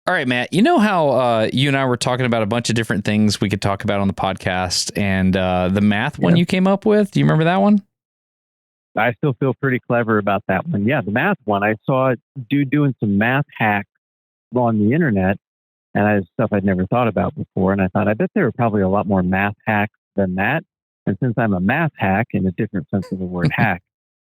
All right, Matt, you know how you and I were talking about a bunch of different things we could talk about on the podcast, and the math one you came up with, do you remember that one? I still feel pretty clever about that one. Yeah, the math one. I saw a dude doing some math hacks on the internet, and I stuff I'd never thought about before. And I thought, I bet there are probably a lot more math hacks than that. And since I'm a math hack in a different sense of the word hack,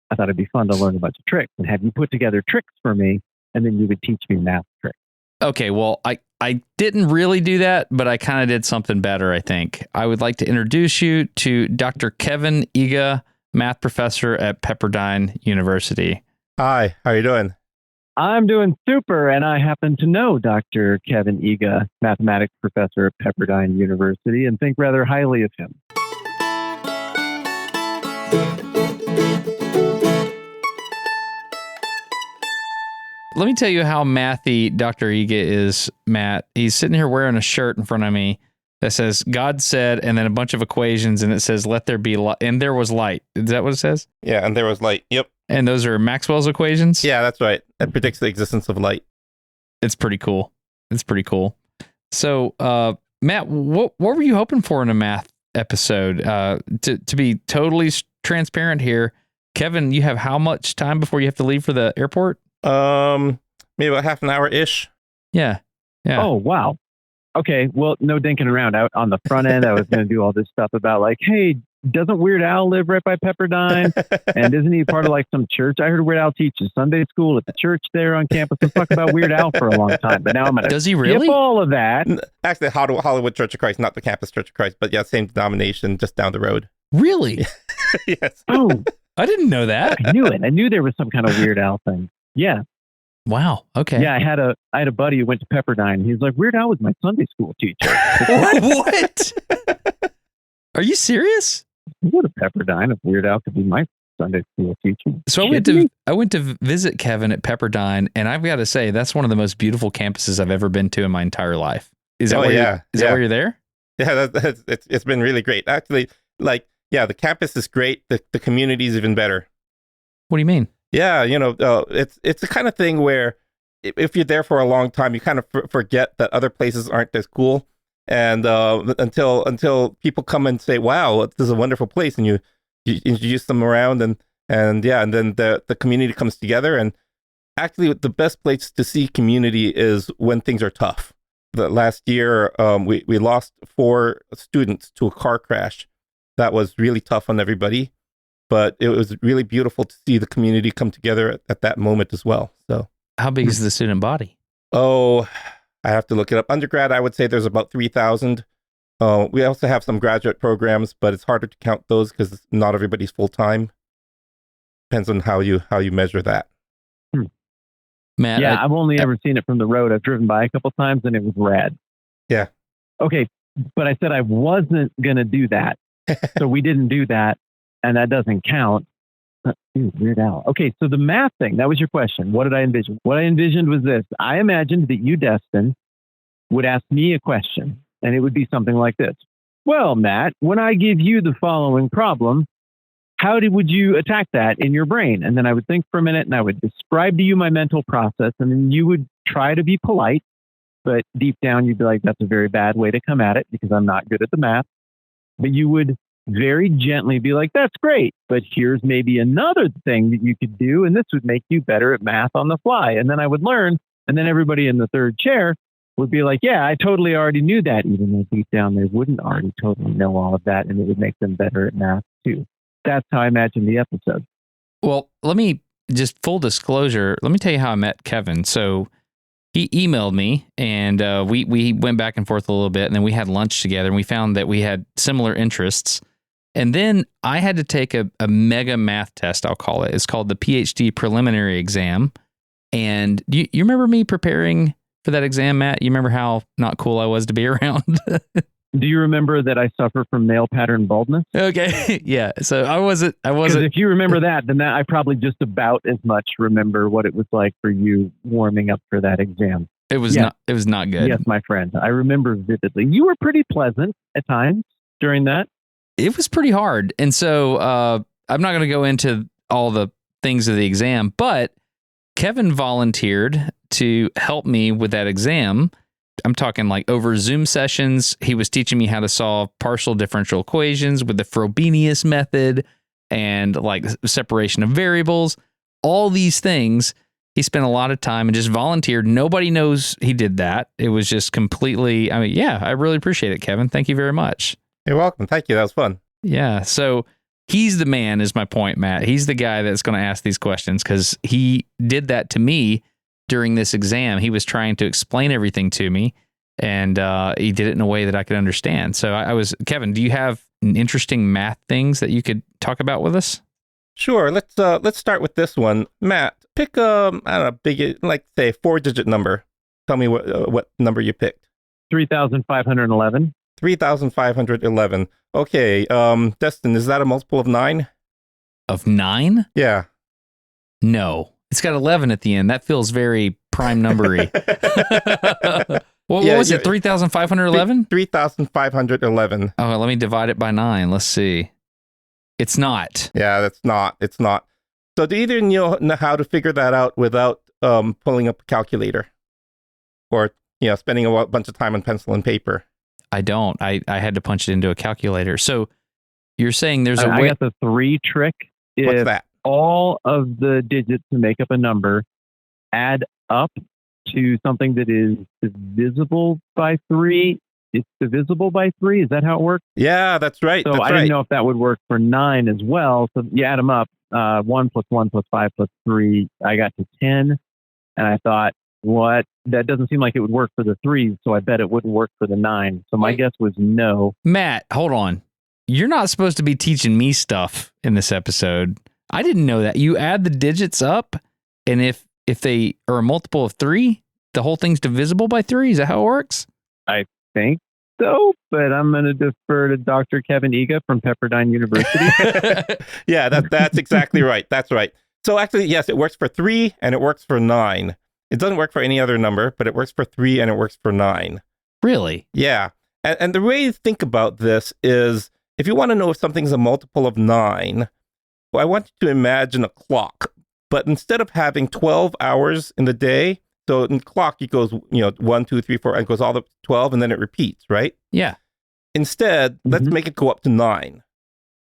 I thought it'd be fun to learn a bunch of tricks and have you put together tricks for me, and then you would teach me math tricks. Okay, well, I didn't really do that, but I kind of did something better, I think. I would like to introduce you to Dr. Kevin Iga, math professor at Pepperdine University. Hi, how are you doing? I'm doing super, and I happen to know Dr. Kevin Iga, mathematics professor at Pepperdine University, and think rather highly of him. Let me tell you how mathy Dr. Iga is, Matt. He's sitting here wearing a shirt in front of me that says, God said, and then a bunch of equations, and it says, let there be light, and there was light. Is that what it says? Yeah, and there was light. Yep. And those are Maxwell's equations? Yeah, that's right. That predicts the existence of light. It's pretty cool. It's pretty cool. So, Matt, what were you hoping for in a math episode? To be totally transparent here, Kevin, you have how much time before you have to leave for the airport? Maybe about half an hour-ish. Yeah. Oh, wow. Okay, well, no dinking around. Out on the front end, I was going to do all this stuff about like, hey, doesn't Weird Al live right by Pepperdine? And isn't he part of like some church? I heard Weird Al teaches Sunday school at the church there on campus. Let's talk about Weird Al for a long time. But now I'm going to skip all of that. Actually, Hollywood Church of Christ, not the campus Church of Christ, but yeah, same denomination, just down the road. Really? Yes. Oh, I didn't know that. I knew it. I knew there was some kind of Weird Al thing. Yeah. Wow. Okay. Yeah, I had a buddy who went to Pepperdine. He was like, Weird Al was my Sunday school teacher. What? Are you serious? You go to Pepperdine if Weird Al could be my Sunday school teacher. So I went to visit Kevin at Pepperdine, and I've got to say that's one of the most beautiful campuses I've ever been to in my entire life. Is that where you're there? Yeah, it's been really great. Actually, the campus is great. The community is even better. What do you mean? Yeah, it's the kind of thing where if you're there for a long time, you kind of forget that other places aren't as cool. And until people come and say, "Wow, this is a wonderful place," and you introduce them around, and then the community comes together. And actually, the best place to see community is when things are tough. The last year, we lost 4 students to a car crash. That was really tough on everybody. But it was really beautiful to see the community come together at that moment as well. So, how big is the student body? Oh, I have to look it up. Undergrad, I would say there's about 3,000. We also have some graduate programs, but it's harder to count those because not everybody's full time. Depends on how you measure that. Matt, yeah, I've only ever seen it from the road. I've driven by a couple times and it was rad. Yeah. Okay, but I said I wasn't gonna do that, so we didn't do that. And that doesn't count. Weird Al. Okay, so the math thing, that was your question. What did I envision? What I envisioned was this. I imagined that you, Destin, would ask me a question, and it would be something like this. Well, Matt, when I give you the following problem, would you attack that in your brain? And then I would think for a minute, and I would describe to you my mental process, and then you would try to be polite, but deep down you'd be like, that's a very bad way to come at it because I'm not good at the math. But you would very gently be like, that's great, but here's maybe another thing that you could do, and this would make you better at math on the fly. And then I would learn, and then everybody in the third chair would be like, yeah, I totally already knew that, even though deep down they wouldn't already totally know all of that, and it would make them better at math too. That's how I imagine the episode. Well, let me just full disclosure, let me tell you how I met Kevin. So he emailed me, and we went back and forth a little bit, and then we had lunch together, and we found that we had similar interests. And then I had to take a mega math test, I'll call it. It's called the PhD preliminary exam. And you remember me preparing for that exam, Matt? You remember how not cool I was to be around? Do you remember that I suffer from male pattern baldness? Okay. Yeah. So I wasn't. If you remember that, then I probably just about as much remember what it was like for you warming up for that exam. It was not good. Yes, my friend. I remember vividly. You were pretty pleasant at times during that. It was pretty hard. And so I'm not going to go into all the things of the exam, but Kevin volunteered to help me with that exam. I'm talking like over Zoom sessions. He was teaching me how to solve partial differential equations with the Frobenius method and like separation of variables, all these things. He spent a lot of time and just volunteered. Nobody knows he did that. It was just completely, I mean, yeah, I really appreciate it, Kevin. Thank you very much. You're welcome. Thank you. That was fun. Yeah. So he's the man is my point, Matt. He's the guy that's going to ask these questions because he did that to me during this exam. He was trying to explain everything to me, and he did it in a way that I could understand. So I was, Kevin, do you have interesting math things that you could talk about with us? Sure. Let's start with this one. Matt, pick I don't know, big, like say 4-digit number. Tell me what number you picked. 3,511. 3,511. Okay. Destin, is that a multiple of 9? Of 9? Yeah. No. It's got 11 at the end. That feels very prime numbery. What was it? 3,511? 3,511. Oh, let me divide it by 9. Let's see. It's not. Yeah, that's not. It's not. So do either of you know how to figure that out without pulling up a calculator? Or, spending a bunch of time on pencil and paper? I don't. I had to punch it into a calculator. So you're saying there's a way. I got the 3 trick. What's that? All of the digits to make up a number add up to something that is divisible by 3. It's divisible by 3. Is that how it works? Yeah, that's right. So I didn't know if that would work for 9 as well. So you add them up, 1 plus 1 plus 5 plus 3. I got to 10. And I thought, what? That doesn't seem like it would work for the 3. So I bet it wouldn't work for the 9. So my guess was no. Matt, hold on. You're not supposed to be teaching me stuff in this episode. I didn't know that. You add the digits up, and if they are a multiple of 3, the whole thing's divisible by 3. Is that how it works? I think so, but I'm going to defer to Dr. Kevin Iga from Pepperdine University. Yeah, that's exactly right. That's right. So actually, yes, it works for 3 and it works for 9. It doesn't work for any other number, but it works for 3 and it works for 9. Really? Yeah. And the way to think about this is, if you want to know if something's a multiple of 9, well, I want you to imagine a clock. But instead of having 12 hours in the day, so in the clock, it goes, 1, 2, 3, 4, and it goes all up to 12, and then it repeats, right? Yeah. Instead, let's make it go up to 9.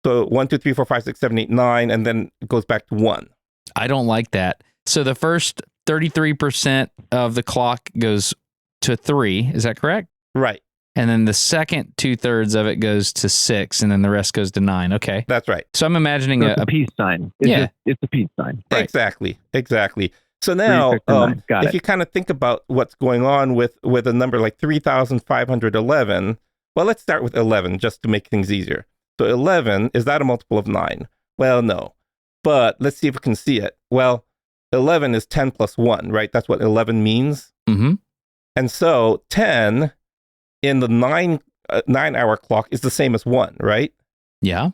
So 1, 2, 3, 4, 5, 6, 7, 8, 9, and then it goes back to 1. I don't like that. So the first 33% of the clock goes to 3. Is that correct? Right. And then the second 2/3 of it goes to 6, and then the rest goes to 9. Okay. That's right. So I'm imagining a peace sign. It's a peace sign. Right. Exactly. So now, if you kind of think about what's going on with a number like 3,511, well, let's start with 11 just to make things easier. So 11, is that a multiple of 9? Well, no. But let's see if we can see it. Well, 11 is 10 plus 1, right? That's what 11 means. Mm-hmm. And so 10 in the 9-hour clock is the same as 1, right? Yeah.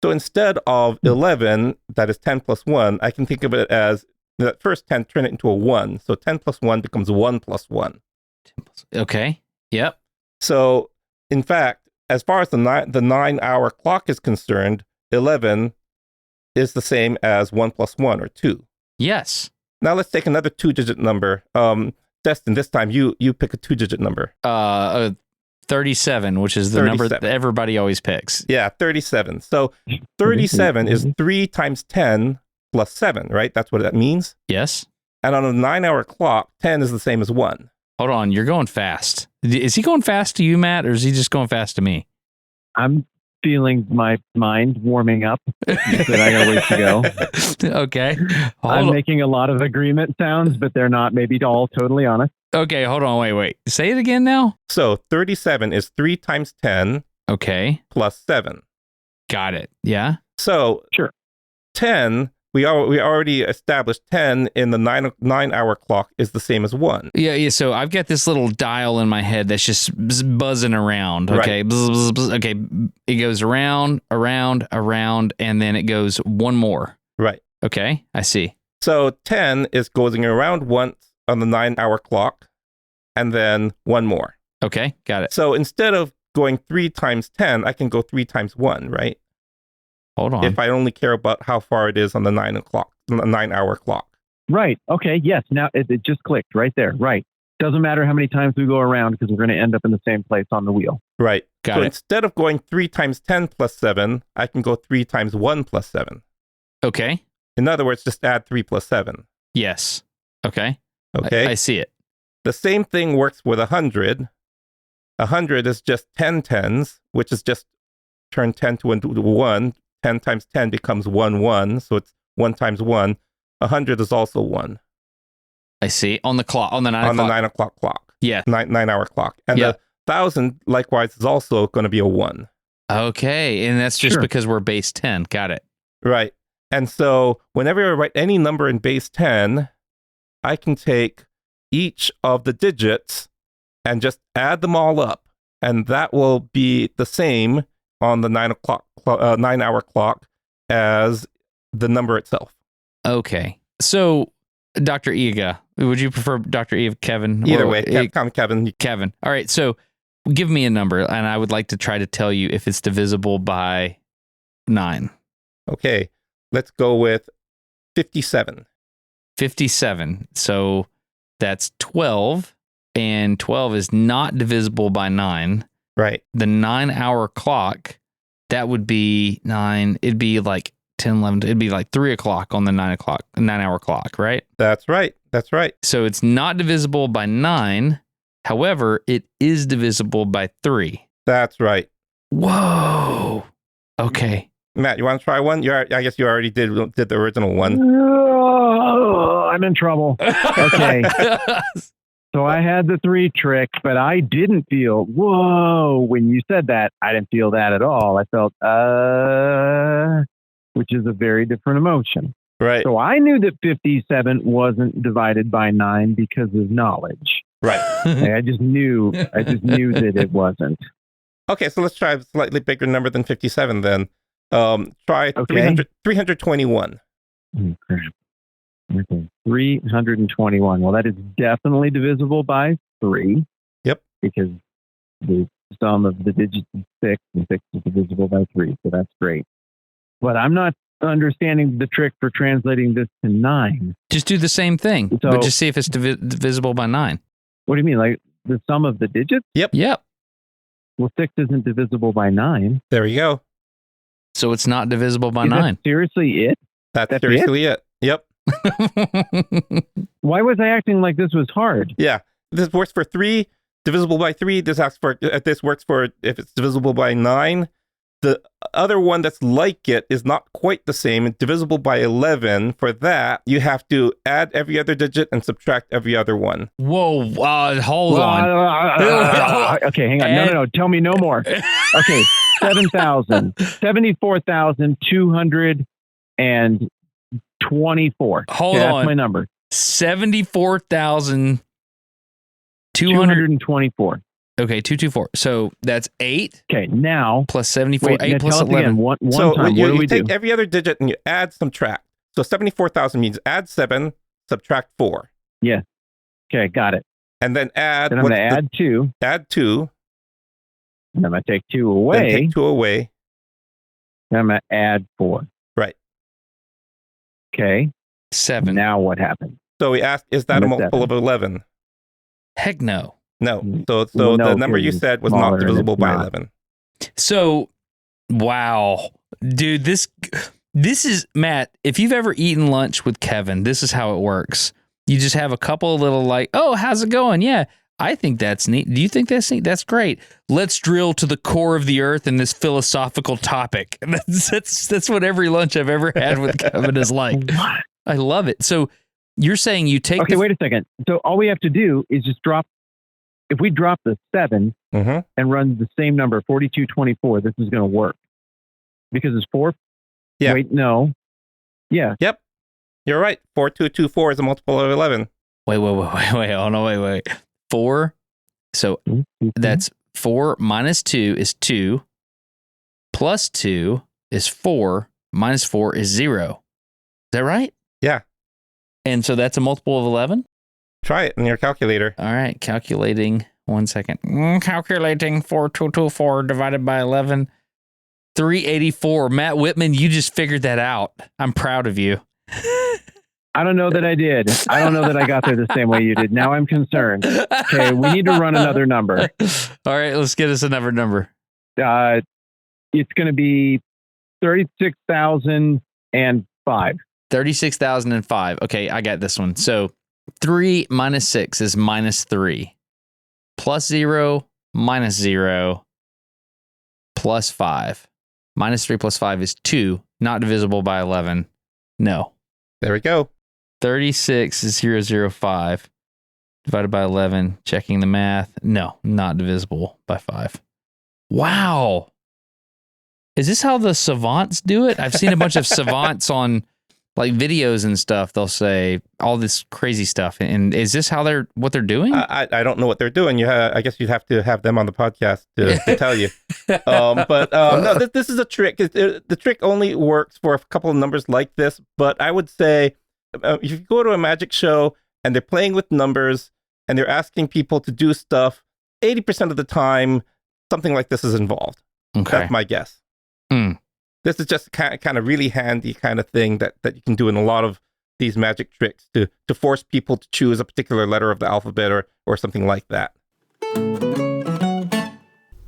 So instead of 11, that is 10 plus 1, I can think of it as that first 10, turn it into a 1. So 10 plus 1 becomes 1 plus 1. Okay. Yep. So, in fact, as far as the 9-hour clock is concerned, 11 is the same as 1 plus 1, or 2. Yes. Now let's take another 2-digit number. Destin, this time you pick a 2-digit number. 37, which is the 37. number that everybody always picks. Yeah, 37. So 37 is 3 times 10 plus 7, right? That's what that means. Yes. And on a 9-hour clock, 10 is the same as 1. Hold on, you're going fast. Is he going fast to you, Matt, or is he just going fast to me? I'm feeling my mind warming up that I got a ways to go. Okay. I'm making a lot of agreement sounds, but they're not maybe all totally honest. Okay, hold on, wait. Say it again now. So 37 is 3 times 10 okay, plus 7. Got it. Yeah. So sure. 10, we already established 10 in the 9-hour clock is the same as 1. Yeah. So I've got this little dial in my head that's just buzzing around. Okay. Right. Bzz, bzz, bzz. Okay. It goes around, and then it goes one more. Right. Okay. I see. So 10 is going around once on the 9-hour clock, and then one more. Okay. Got it. So instead of going 3 times 10, I can go 3 times 1, right? Hold on. If I only care about how far it is on the 9-hour clock. Right. Okay. Yes. Now it just clicked right there. Right. Doesn't matter how many times we go around because we're going to end up in the same place on the wheel. Right. Got so it. instead of going 3 times 10 plus 7, I can go 3 times 1 plus 7. Okay. In other words, just add 3 plus 7. Yes. Okay. Okay. I see it. The same thing works with 100. 100 is just 10 tens, which is just turn 10 to 1. 10 times 10 becomes 1, 1. So it's 1 times 1. 100 is also 1. I see. On the clock, on the 9 on o'clock. the 9 o'clock clock. Yeah. 9-hour clock. And Yeah. the 1,000, likewise, is also going to be a 1. Okay. And that's just Sure. because we're base 10. Got it. Right. And so whenever I write any number in base 10, I can take each of the digits and just add them all up. And that will be the same on the 9-hour clock as the number itself. Okay. So, Dr. Iga, would you prefer Dr. Eve, Kevin? Either Or- way, Kevin. Kevin. All right. So, give me a number, and I would like to try to tell you if it's divisible by 9. Okay. Let's go with 57. 57. So, that's 12, and 12 is not divisible by 9. Right. The 9-hour clock, that would be 9. It'd be like 10, 11. It'd be like 3 o'clock on the 9-hour clock, right? That's right. That's right. So it's not divisible by 9. However, it is divisible by 3. That's right. Whoa. Okay. Matt, you want to try one? I guess you already did the original one. Oh, I'm in trouble. Okay. So I had the 3 trick, but I didn't feel, whoa, when you said that, I didn't feel that at all. I felt, which is a very different emotion. Right. So I knew that 57 wasn't divided by 9 because of knowledge. Right. I just knew that it wasn't. Okay, so let's try a slightly bigger number than 57 then. Try Okay. 321. Oh, crap. Okay. 321. Well, that is definitely divisible by 3. Yep. Because the sum of the digits is 6, and 6 is divisible by 3. So that's great. But I'm not understanding the trick for translating this to 9. Just do the same thing, So- but just see if it's divisible by 9. What do you mean? Like the sum of the digits? Yep. Well, 6 isn't divisible by 9. There you go. So it's not divisible by Is that 9. seriously it? That's That's seriously it. Yep. Why was I acting like this was hard? Yeah. This works for 3, divisible by 3. This works for if it's divisible by 9. The other one that's like it is not quite the same. It's divisible by 11. For that, you have to add every other digit and subtract every other one. Whoa. Hold on. Okay, hang on. No. Tell me no more. Okay, 74,224. Hold Okay, on. that's my number. 74,200. 224. Okay, 224. So that's 8 Okay, now plus 74. wait, 8 now plus tell us 11. again. One So time. you, What do you we take do? every other digit and you add, subtract. So 74,000 means add 7, subtract 4. Okay, got it. And then add, Then I'm going to add 2. add 2, And I'm going to take 2 then away. take 2 away. Then I'm going to add 4. Right. Okay. 7. Now what happened? So we asked, is that a Number multiple 7. of 11? Heck no. No. Mm. So Well, the no, number you because said was smaller not and divisible it's by not. 11. So, wow. Dude, this is, Matt, if you've ever eaten lunch with Kevin, this is how it works. You just have a couple of little like, oh, how's it going? Yeah, I think that's neat. Do you think that's neat? That's great. Let's drill to the core of the earth in this philosophical topic. That's what every lunch I've ever had with Kevin is like. What? I love it. So you're saying you take Okay, wait a second. So all we have to do is just drop, if we drop the 7 Mm-hmm. and run the same number, 4224, this is going to work. Because it's 4. Yeah. Wait, no. Yeah. Yep. You're right. 4224 is a multiple of 11. Wait. Oh, no, wait. 4. So that's 4 minus 2 is 2. Plus 2 is 4. Minus 4 is 0. Is that right? Yeah. And so that's a multiple of 11? Try it in your calculator. All right. Calculating. 1 second. Calculating 4224 divided by 11. 384. Matt Whitman, you just figured that out. I'm proud of you. I don't know that I did. I don't know that I got there the same way you did. Now I'm concerned. Okay, we need to run another number. All right, let's get us another number. It's going to be 36,005. 36,005. Okay, I got this one. So 3 minus 6 is minus 3. Plus 0, minus 0, plus 5. Minus 3 plus 5 is 2, not divisible by 11. No. There we go. 36,005 divided by 11. Checking the math. No, not divisible by 5. Wow. Is this how the savants do it? I've seen a bunch of savants on like videos and stuff. They'll say all this crazy stuff. And is this how what they're doing? I don't know what they're doing. I guess you'd have to have them on the podcast to tell you. No, this is a trick. The trick only works for a couple of numbers like this. But I would say if you go to a magic show and they're playing with numbers and they're asking people to do stuff, 80% of the time, something like this is involved. Okay. That's my guess. This is just kind of really handy kind of thing that you can do in a lot of these magic tricks to force people to choose a particular letter of the alphabet or something like that.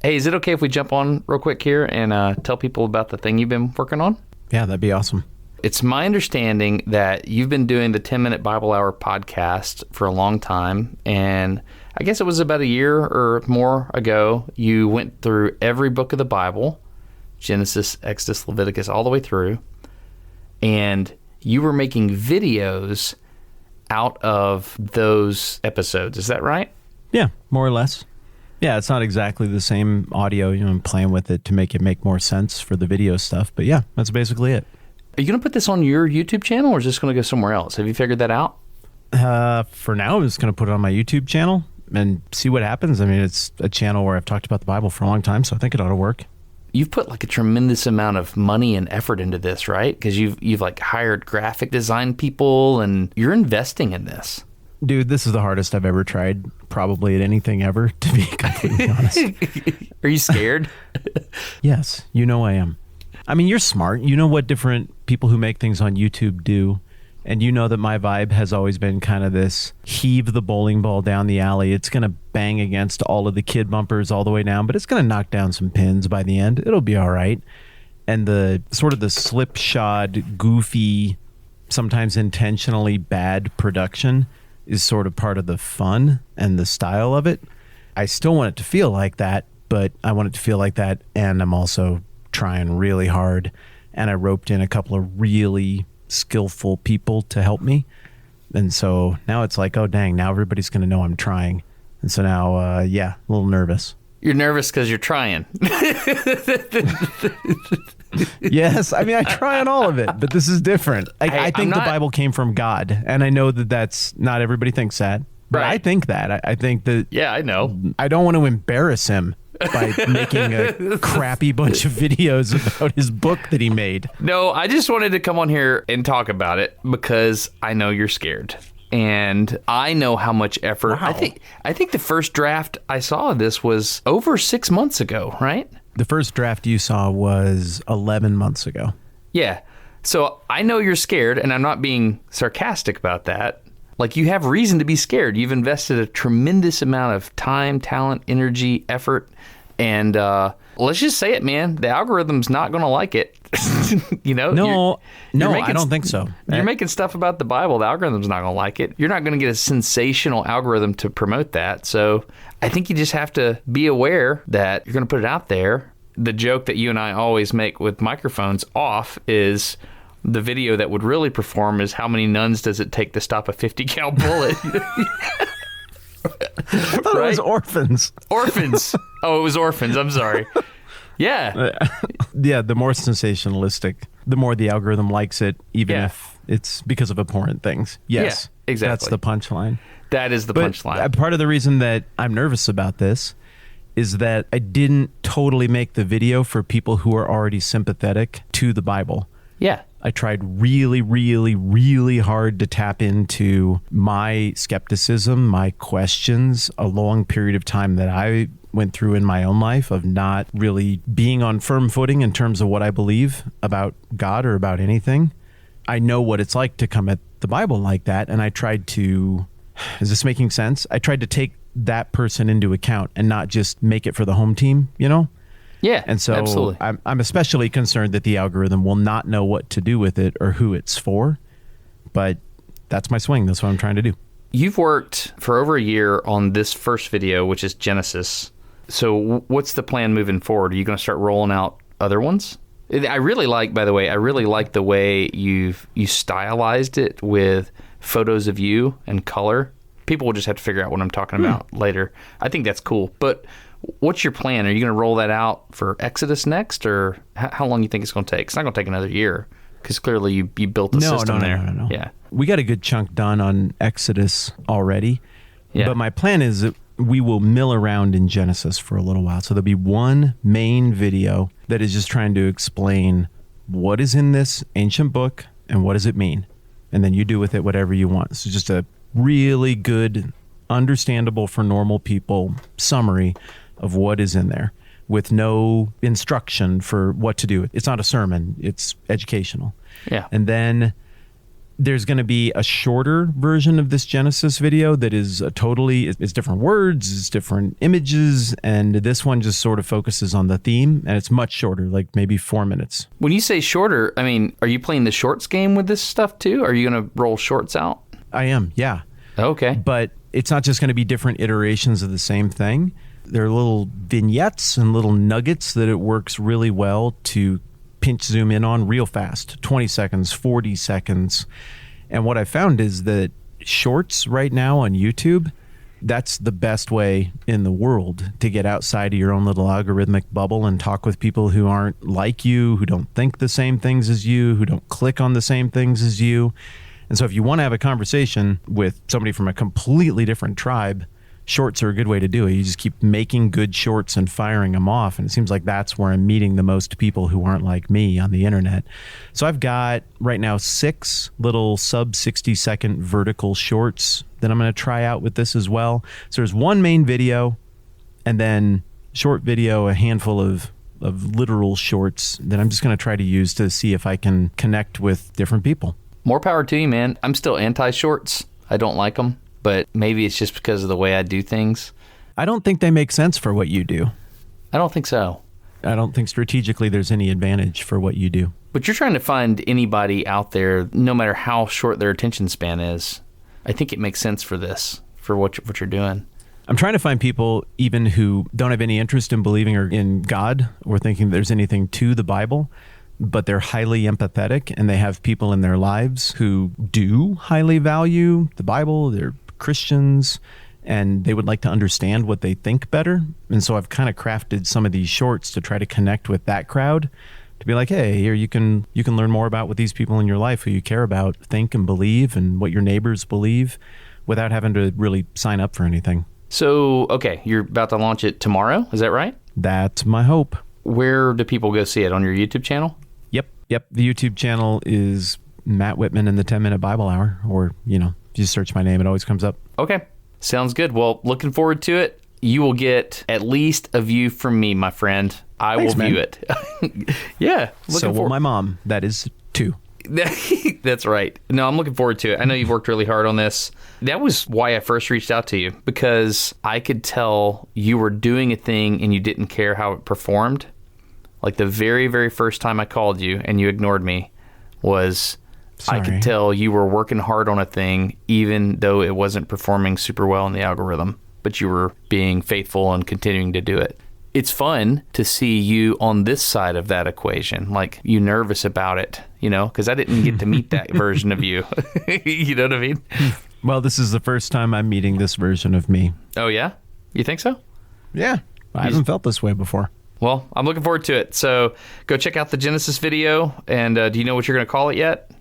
Hey, is it okay if we jump on real quick here and tell people about the thing you've been working on? Yeah, that'd be awesome. It's my understanding that you've been doing the 10-Minute Bible Hour podcast for a long time, and I guess it was about a year or more ago, you went through every book of the Bible, Genesis, Exodus, Leviticus, all the way through, and you were making videos out of those episodes. Is that right? Yeah, more or less. Yeah, it's not exactly the same audio, I'm playing with it to make it make more sense for the video stuff, but yeah, that's basically it. Are you going to put this on your YouTube channel, or is this going to go somewhere else? Have you figured that out? For now, I'm just going to put it on my YouTube channel and see what happens. I mean, it's a channel where I've talked about the Bible for a long time, so I think it ought to work. You've put like a tremendous amount of money and effort into this, right? Because you've like hired graphic design people, and you're investing in this. Dude, this is the hardest I've ever tried, probably at anything ever, to be completely honest. Are you scared? Yes, I am. I mean, you're smart. You know what different people who make things on YouTube do. And you know that my vibe has always been kind of this heave the bowling ball down the alley. It's going to bang against all of the kid bumpers all the way down, but it's going to knock down some pins by the end. It'll be all right. And the sort of the slipshod, goofy, sometimes intentionally bad production is sort of part of the fun and the style of it. I still want it to feel like that, but I want it to feel like that. And I'm also trying really hard. And I roped in a couple of really skillful people to help me. And so now it's like, oh, dang, now everybody's going to know I'm trying. And so now, a little nervous. You're nervous because you're trying. Yes. I mean, I try on all of it, but this is different. I think the Bible came from God. And I know that that's not everybody thinks that. But right. I think that. I think that. Yeah, I know. I don't want to embarrass him by making a crappy bunch of videos about his book that he made. No, I just wanted to come on here and talk about it because I know you're scared. And I know how much effort. Wow. I think the first draft I saw of this was over 6 months ago, right? The first draft you saw was 11 months ago. Yeah. So I know you're scared, and I'm not being sarcastic about that. Like, you have reason to be scared. You've invested a tremendous amount of time, talent, energy, effort, and let's just say it, man. The algorithm's not going to like it. No, I don't think so. You're making stuff about the Bible. The algorithm's not going to like it. You're not going to get a sensational algorithm to promote that. So I think you just have to be aware that you're going to put it out there. The joke that you and I always make with microphones off is the video that would really perform is how many nuns does it take to stop a 50 cal bullet? I thought it was orphans. Orphans. Oh, it was orphans. I'm sorry. Yeah. Yeah, the more sensationalistic, the more the algorithm likes it, even if it's because of abhorrent things. Yes, yeah, exactly. That's the punchline. That is the punchline. Part of the reason that I'm nervous about this is that I didn't totally make the video for people who are already sympathetic to the Bible. Yeah. I tried really, really, really hard to tap into my skepticism, my questions, a long period of time that I went through in my own life of not really being on firm footing in terms of what I believe about God or about anything. I know what it's like to come at the Bible like that, and I tried to, is this making sense? I tried to take that person into account and not just make it for the home team, you know? Yeah, and so absolutely. I'm especially concerned that the algorithm will not know what to do with it or who it's for. But that's my swing. That's what I'm trying to do. You've worked for over a year on this first video, which is Genesis. So what's the plan moving forward? Are you going to start rolling out other ones? I really like, by the way, the way you stylized it with photos of you and color. People will just have to figure out what I'm talking about later. I think that's cool. But what's your plan? Are you going to roll that out for Exodus next, or how long do you think it's going to take? It's not going to take another year, because clearly you built the system there. No. Yeah. We got a good chunk done on Exodus already. Yeah. But my plan is that we will mill around in Genesis for a little while. So there'll be one main video that is just trying to explain what is in this ancient book and what does it mean. And then you do with it whatever you want. So just a really good, understandable for normal people summary of what is in there with no instruction for what to do. It's not a sermon. It's educational. Yeah. And then there's going to be a shorter version of this Genesis video that is it's different words, it's different images, and this one just sort of focuses on the theme, and it's much shorter, like maybe 4 minutes. When you say shorter, I mean, are you playing the shorts game with this stuff too? Are you going to roll shorts out? I am, yeah. Okay. But it's not just going to be different iterations of the same thing. There are little vignettes and little nuggets that it works really well to pinch zoom in on real fast, 20 seconds, 40 seconds. And what I found is that shorts right now on YouTube, that's the best way in the world to get outside of your own little algorithmic bubble and talk with people who aren't like you, who don't think the same things as you, who don't click on the same things as you. And so if you want to have a conversation with somebody from a completely different tribe, shorts are a good way to do it. You just keep making good shorts and firing them off. And it seems like that's where I'm meeting the most people who aren't like me on the internet. So I've got right now 6 little sub 60-second vertical shorts that I'm going to try out with this as well. So there's one main video and then short video, a handful of literal shorts that I'm just going to try to use to see if I can connect with different people. More power to you, man. I'm still anti-shorts. I don't like them. But maybe it's just because of the way I do things. I don't think they make sense for what you do. I don't think so. I don't think strategically there's any advantage for what you do. But you're trying to find anybody out there, no matter how short their attention span is. I think it makes sense for this, for what you're doing. I'm trying to find people even who don't have any interest in believing or in God or thinking there's anything to the Bible, but they're highly empathetic and they have people in their lives who do highly value the Bible. They're Christians and they would like to understand what they think better. And so I've kind of crafted some of these shorts to try to connect with that crowd, to be like, hey, here you can learn more about what these people in your life who you care about think and believe and what your neighbors believe without having to really sign up for anything. So, okay, you're about to launch it tomorrow, is that right? That's my hope. Where do people go see it? On your YouTube channel? Yep. The YouTube channel is Matt Whitman and the 10-Minute Bible Hour, or, if you just search my name, it always comes up. Okay. Sounds good. Well, looking forward to it. You will get at least a view from me, my friend. Thanks, will view it. Yeah. So will my mom. That is 2. That's right. No, I'm looking forward to it. I know you've worked really hard on this. That was why I first reached out to you, because I could tell you were doing a thing and you didn't care how it performed. Like the very, very first time I called you and you ignored me was... Sorry. I could tell you were working hard on a thing, even though it wasn't performing super well in the algorithm, but you were being faithful and continuing to do it. It's fun to see you on this side of that equation, like you nervous about it, because I didn't get to meet that version of you. You know what I mean? Well, this is the first time I'm meeting this version of me. Oh, yeah? You think so? Yeah. I haven't felt this way before. Well, I'm looking forward to it. So go check out the Genesis video. And do you know what you're going to call it yet?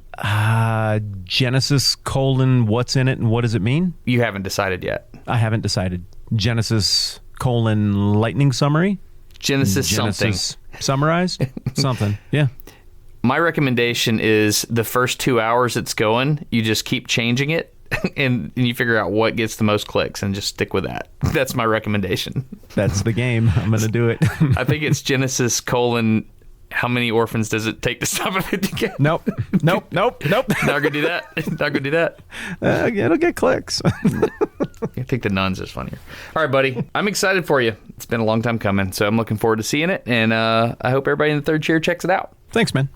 Genesis : what's in it and what does it mean? You haven't decided yet. I haven't decided. Genesis : lightning summary? Genesis something. Summarized? Something. Yeah. My recommendation is the first 2 hours it's going, you just keep changing it and you figure out what gets the most clicks and just stick with that. That's my recommendation. That's the game. I'm going to do it. I think it's Genesis : How many orphans does it take to stop a 50K? Nope. Nope. Not gonna do that. Not gonna do that. It'll get clicks. I think the nuns is funnier. All right, buddy. I'm excited for you. It's been a long time coming, so I'm looking forward to seeing it, and I hope everybody in the third chair checks it out. Thanks, man.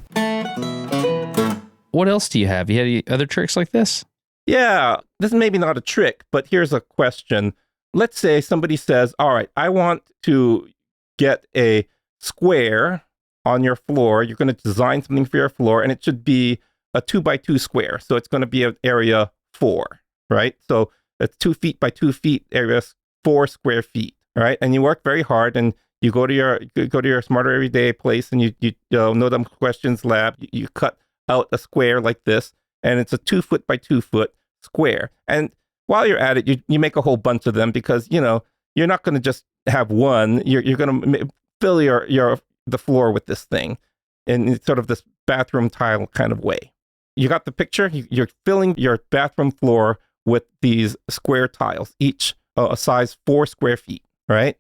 What else do you have? You had any other tricks like this? Yeah, this is maybe not a trick, but here's a question. Let's say somebody says, all right, I want to get a square on your floor. You're going to design something for your floor, and it should be a 2x2 square. So it's going to be an area 4, right? So it's 2 feet by 2 feet, area 4 square feet, right? And you work very hard, and you go to your Smarter Everyday place, and you know them questions lab. You cut out a square like this, and it's a 2 foot by 2 foot square. And while you're at it, you make a whole bunch of them because, you know, you're not going to just have one. You're going to fill the floor with this thing in sort of this bathroom tile kind of way. You got the picture? You're filling your bathroom floor with these square tiles, each a size 4 square feet, right?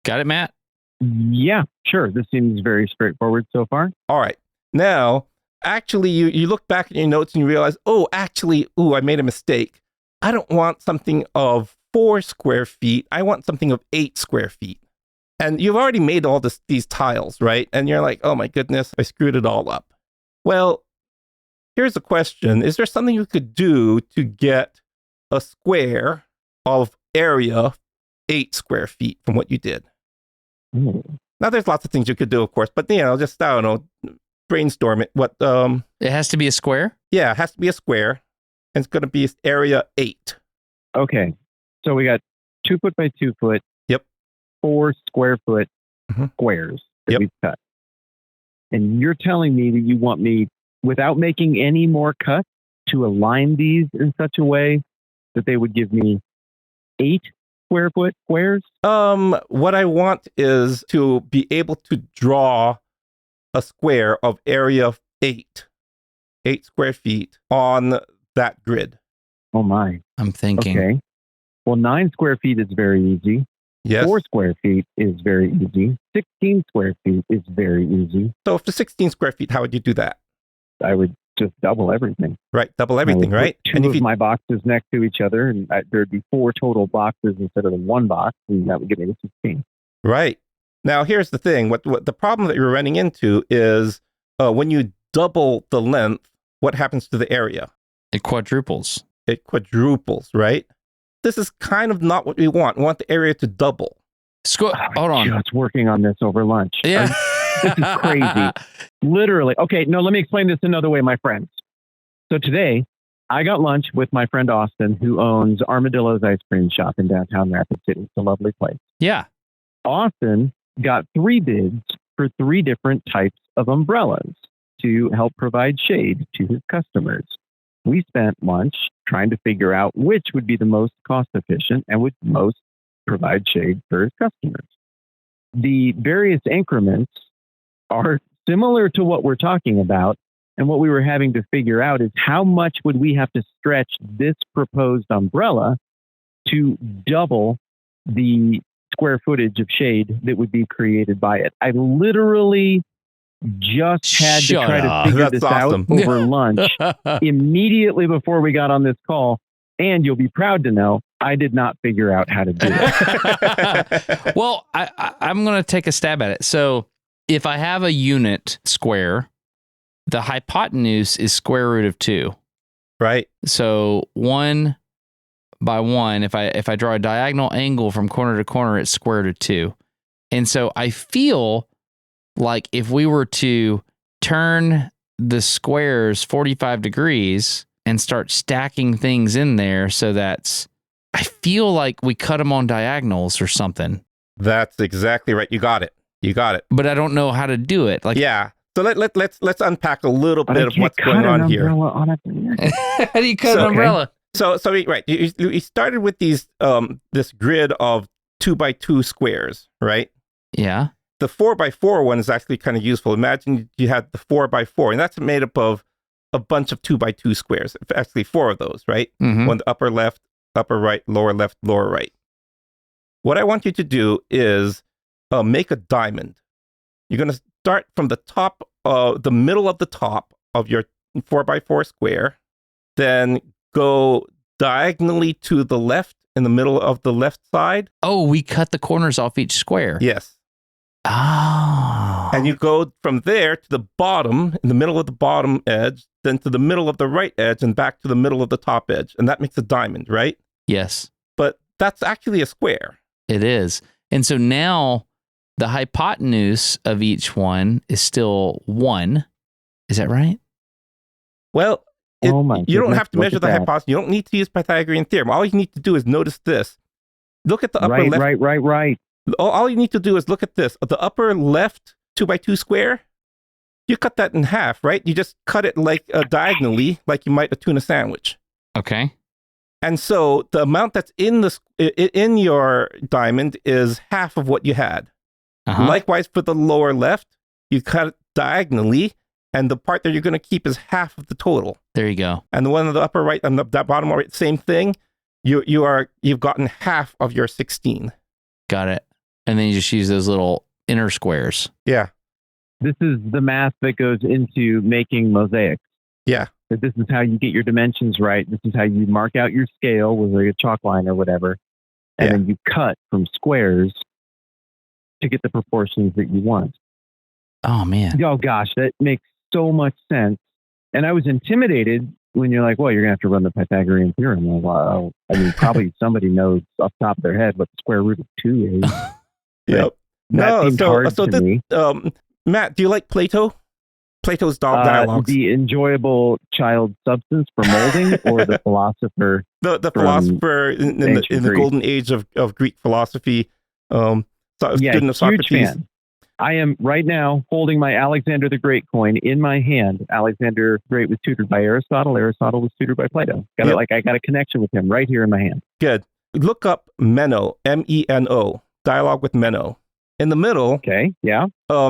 Got it, Matt? Yeah, sure. This seems very straightforward so far. All right. Now, actually, you look back at your notes and you realize, I made a mistake. I don't want something of 4 square feet. I want something of 8 square feet. And you've already made all these tiles, right? And you're like, oh my goodness, I screwed it all up. Well, here's a question. Is there something you could do to get a square of area 8 square feet from what you did? Now, there's lots of things you could do, of course, but, just, I don't know, brainstorm it. It has to be a square? Yeah, it has to be a square. And it's going to be area 8. Okay. So we got 2 foot by 2 foot. Yep. 4 square foot squares that we've cut. And you're telling me that you want me, without making any more cuts, to align these in such a way that they would give me 8 square foot squares? What I want is to be able to draw a square of area 8 square feet on that grid. Oh my. I'm thinking. Okay. Well, 9 square feet is very easy. Yes. 4 square feet is very easy. 16 square feet is very easy. So for 16 square feet, how would you do that? I would just double everything. Right. Double everything, right? Two of my boxes next to each other, and there'd be 4 total boxes instead of the 1 box, and that would give me the 16. Right. Now, here's the thing. What the problem that you're running into is when you double the length, what happens to the area? It quadruples. It quadruples, right? This is kind of not what we want. We want the area to double. Hold on. Just working on this over lunch. Yeah. This is crazy. Literally. Okay, no, let me explain this another way, my friends. So today, I got lunch with my friend Austin, who owns Armadillo's Ice Cream Shop in downtown Rapid City. It's a lovely place. Yeah. Austin got 3 bids for 3 different types of umbrellas to help provide shade to his customers. We spent lunch trying to figure out which would be the most cost efficient and would most provide shade for his customers. The various increments are similar to what we're talking about. And what we were having to figure out is how much would we have to stretch this proposed umbrella to double the square footage of shade that would be created by it. I literally just had to try to figure this out over lunch immediately before we got on this call. And you'll be proud to know I did not figure out how to do it. Well, I'm going to take a stab at it. So if I have a unit square, the hypotenuse is square root of 2. Right. So 1 by 1, if I draw a diagonal angle from corner to corner, it's square root of 2. And so I feel like if we were to turn the squares 45 degrees and start stacking things in there, so I feel like we cut them on diagonals or something. That's exactly right. You got it. But I don't know how to do it. Yeah. So let's unpack a little bit of what's going on here. How do you cut an umbrella? So right. You started with these this grid of 2 by 2 squares, right? Yeah. The 4 by 4 one is actually kind of useful. Imagine you had the 4 by 4, and that's made up of a bunch of 2 by 2 squares. Actually, 4 of those, right? Mm-hmm. One, the upper left, upper right, lower left, lower right. What I want you to do is make a diamond. You're going to start from the top, the middle of the top of your 4x4 square, then go diagonally to the left in the middle of the left side. Oh, we cut the corners off each square. Yes. Oh. And you go from there to the bottom, in the middle of the bottom edge, then to the middle of the right edge, and back to the middle of the top edge. And that makes a diamond, right? Yes. But that's actually a square. It is. And so now the hypotenuse of each one is still 1. Is that right? Well, you don't goodness, have to measure the hypotenuse. You don't need to use Pythagorean theorem. All you need to do is notice this. Look at the upper left. Right. All you need to do is look at this. The upper left 2x2 square, you cut that in half, right? You just cut it like diagonally, like you might a tuna sandwich. Okay. And so the amount that's in your diamond is half of what you had. Uh-huh. Likewise, for the lower left, you cut it diagonally, and the part that you're going to keep is half of the total. There you go. And the one on the upper right and the bottom right, same thing. You've gotten half of your 16. Got it. And then you just use those little inner squares. Yeah. This is the math that goes into making mosaics. Yeah. That this is how you get your dimensions right. This is how you mark out your scale with like a chalk line or whatever. And then you cut from squares to get the proportions that you want. Oh, man. Oh, gosh, that makes so much sense. And I was intimidated when you're like, well, you're going to have to run the Pythagorean theorem. I'm like, well, I mean, probably somebody knows off the top of their head what the square root of 2 is. Yep. That seemed hard to me. Matt, do you like Plato? Plato's dialogues. The enjoyable child substance for molding, or the philosopher? The philosopher in the golden age of Greek philosophy. Student of Socrates. Huge fan. I am right now holding my Alexander the Great coin in my hand. Alexander the Great was tutored by Aristotle. Aristotle was tutored by Plato. I got a connection with him right here in my hand. Good. Look up Meno, M-E-N-O, dialogue with Meno. In the middle, okay, yeah.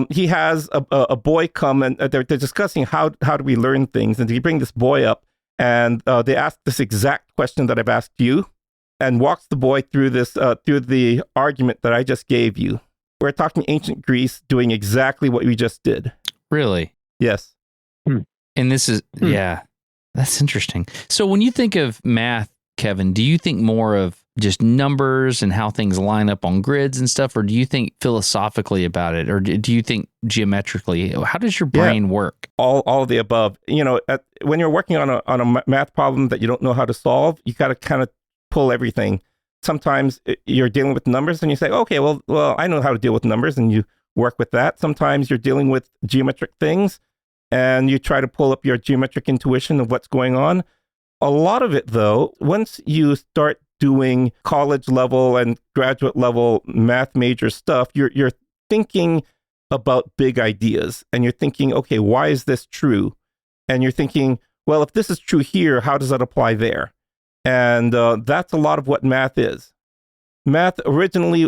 He has a boy come, and they're discussing how do we learn things, and he bring this boy up, and they ask this exact question that I've asked you, and walks the boy through this through the argument that I just gave you. We're talking ancient Greece doing exactly what we just did. Really? Yes. And this is, that's interesting. So when you think of math, Kevin, do you think more of just numbers and how things line up on grids and stuff, or do you think philosophically about it, or do you think geometrically? How does your brain work? All of the above. You know, when you're working on a math problem that you don't know how to solve, you got to kind of pull everything. Sometimes you're dealing with numbers and you say, okay, well, I know how to deal with numbers, and you work with that. Sometimes you're dealing with geometric things and you try to pull up your geometric intuition of what's going on. A lot of it, though, once you start doing college level and graduate level math major stuff, you're thinking about big ideas, and you're thinking, okay, why is this true? And you're thinking, well, if this is true here, how does that apply there? And that's a lot of what math is. Math originally,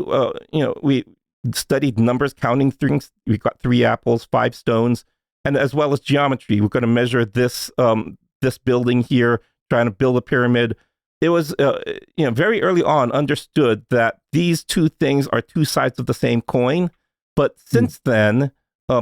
we studied numbers, counting things. We got 3 apples, 5 stones, and as well as geometry. We're going to measure this building here, trying to build a pyramid. It was, very early on understood that these two things are two sides of the same coin. But since then,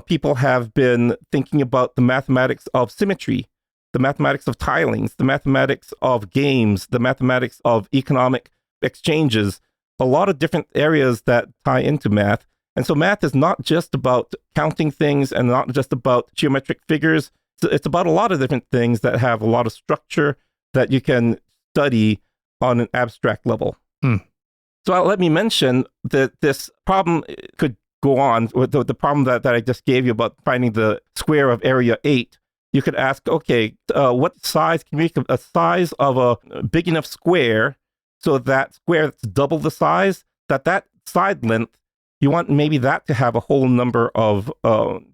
people have been thinking about the mathematics of symmetry, the mathematics of tilings, the mathematics of games, the mathematics of economic exchanges, a lot of different areas that tie into math. And so math is not just about counting things and not just about geometric figures. It's about a lot of different things that have a lot of structure that you can study on an abstract level. So let me mention that this problem could go on with the problem that I just gave you about finding the square of area 8. You could ask, okay, what size can we make a size of a big enough square so that square that's double the size, that side length, you want maybe that to have a whole number of,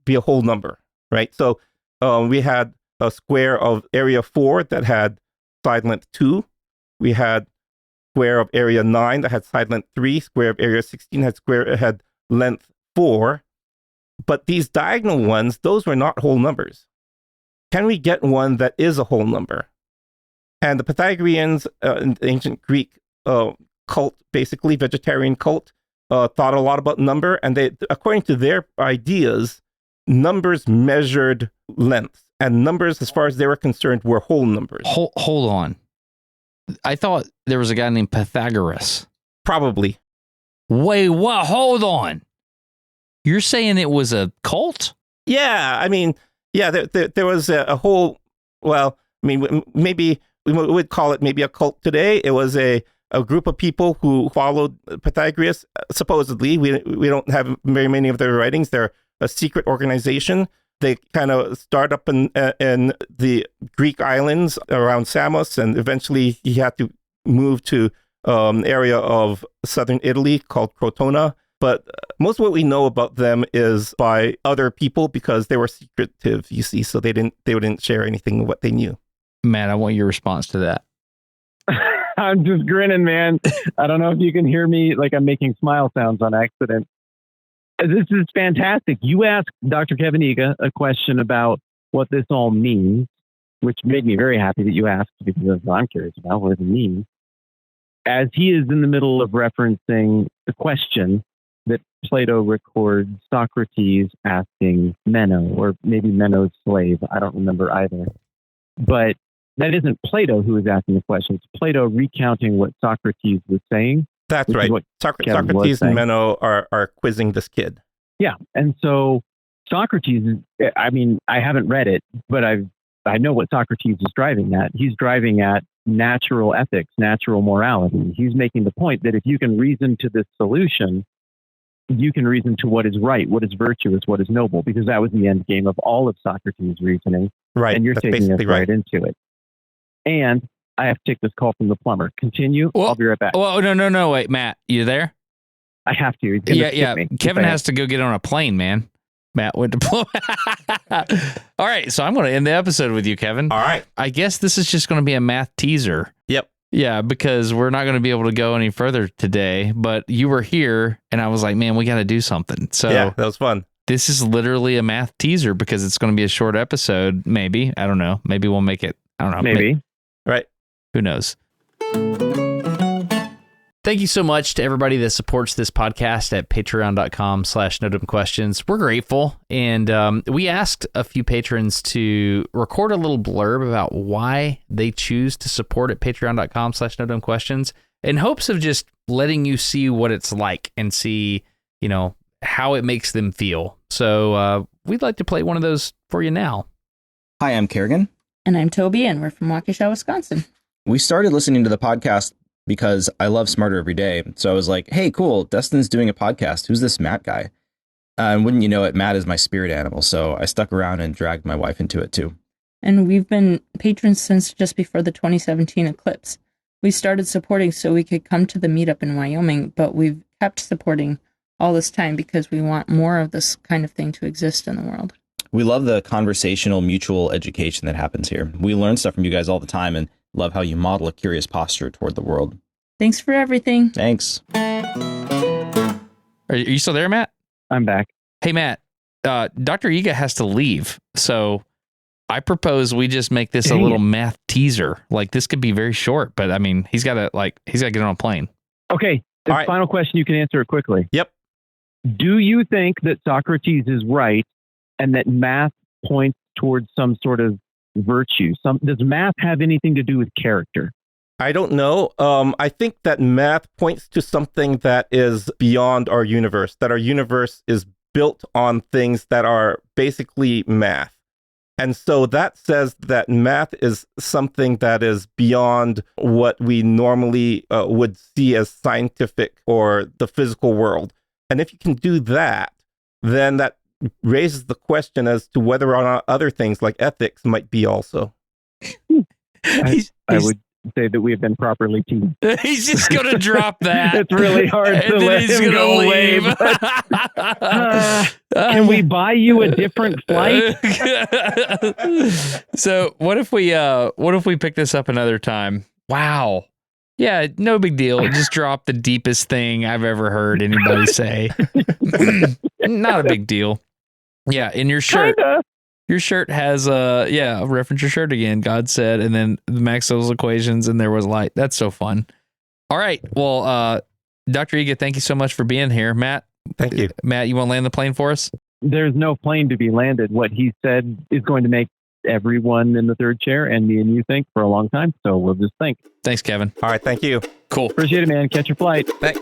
be a whole number, right? So we had a square of area 4 that had side length 2. We had square of area 9 that had side length 3. Square of area 16 had length 4. But these diagonal ones, those were not whole numbers. Can we get one that is a whole number? And the Pythagoreans, in the ancient Greek cult, basically vegetarian cult, thought a lot about number, and they, according to their ideas, numbers measured lengths, and numbers, as far as they were concerned, were whole numbers. Hold on. I thought there was a guy named Pythagoras. Probably. Wait, what? Hold on. You're saying it was a cult? Yeah, I mean, yeah, there was a whole, well, I mean, maybe we would call it maybe a cult today. It was a group of people who followed Pythagoras, supposedly. We don't have very many of their writings. They're a secret organization. They kind of start up in the Greek islands around Samos, and eventually he had to move to an area of southern Italy called Crotona. But most of what we know about them is by other people because they were secretive, you see, so they didn't share anything of what they knew. Matt, I want your response to that. I'm just grinning, man. I don't know if you can hear me, like I'm making smile sounds on accident. This is fantastic. You asked Dr. Kevin Iga a question about what this all means, which made me very happy that you asked, because I'm curious about what it means. As he is in the middle of referencing the question that Plato records Socrates asking Meno, or maybe Meno's slave. I don't remember either. But that isn't Plato who is asking the question. It's Plato recounting what Socrates was saying. That's right. Socrates and Meno are quizzing this kid. Yeah. And so Socrates, I mean, I haven't read it, but I know what Socrates is driving at. He's driving at natural ethics, natural morality. He's making the point that if you can reason to this solution, you can reason to what is right, what is virtuous, what is noble, because that was the end game of all of Socrates' reasoning. Right. And you're taking us right into it. And I have to take this call from the plumber. Continue. I'll be right back. Well, no. Wait, Matt, you there? I have to. Yeah. Kevin has to go get on a plane, man. Matt went to All right, so I'm going to end the episode with you, Kevin. All right. I guess this is just going to be a math teaser. Yep. Yeah, because we're not going to be able to go any further today, but you were here, and I was like, man, we got to do something. So yeah, that was fun. This is literally a math teaser because it's going to be a short episode, maybe. I don't know. Maybe we'll make it. I don't know. Maybe. Right. Who knows? Thank you so much to everybody that supports this podcast at patreon.com/NoDumbQuestions. We're grateful. And we asked a few patrons to record a little blurb about why they choose to support at patreon.com/NoDumbQuestions in hopes of just letting you see what it's like and see, you know, how it makes them feel. So we'd like to play one of those for you now. Hi, I'm Kerrigan. And I'm Toby, and we're from Waukesha, Wisconsin. We started listening to the podcast because I love Smarter Every Day. So I was like, hey, cool, Dustin's doing a podcast. Who's this Matt guy? And wouldn't you know it, Matt is my spirit animal. So I stuck around and dragged my wife into it too. And we've been patrons since just before the 2017 eclipse. We started supporting so we could come to the meetup in Wyoming, but we've kept supporting all this time because we want more of this kind of thing to exist in the world. We love the conversational mutual education that happens here. We learn stuff from you guys all the time and love how you model a curious posture toward the world. Thanks for everything. Thanks. Are you still there, Matt? I'm back. Hey, Matt, Dr. Iga has to leave. So I propose we just make this a little math teaser. Like, this could be very short, but I mean, he's got to get on a plane. Okay. The final question, you can answer it quickly. Yep. Do you think that Socrates is right and that math points towards some sort of virtue? Does math have anything to do with character? I don't know. I think that math points to something that is beyond our universe, that our universe is built on things that are basically math. And so that says that math is something that is beyond what we normally would see as scientific or the physical world. And if you can do that, then that raises the question as to whether or not other things like ethics might be also. I would say that we have been properly teased. He's just going to drop that. It's really hard to let him go away. Can we buy you a different flight? So what if we pick this up another time? Wow. Yeah, no big deal. Just drop the deepest thing I've ever heard anybody say. Not a big deal. Yeah, in your shirt. Kinda. Your shirt has reference your shirt again. God said, and then the Maxwell's equations, and there was light. That's so fun. All right. Well, Dr. Iga, thank you so much for being here. Matt. Thank you. Matt, you want to land the plane for us? there's no plane to be landed. What he said is going to make everyone in the third chair and me and you think for a long time. So we'll just think. Thanks, Kevin. All right. Thank you. Cool. Appreciate it, man. Catch your flight. Thanks.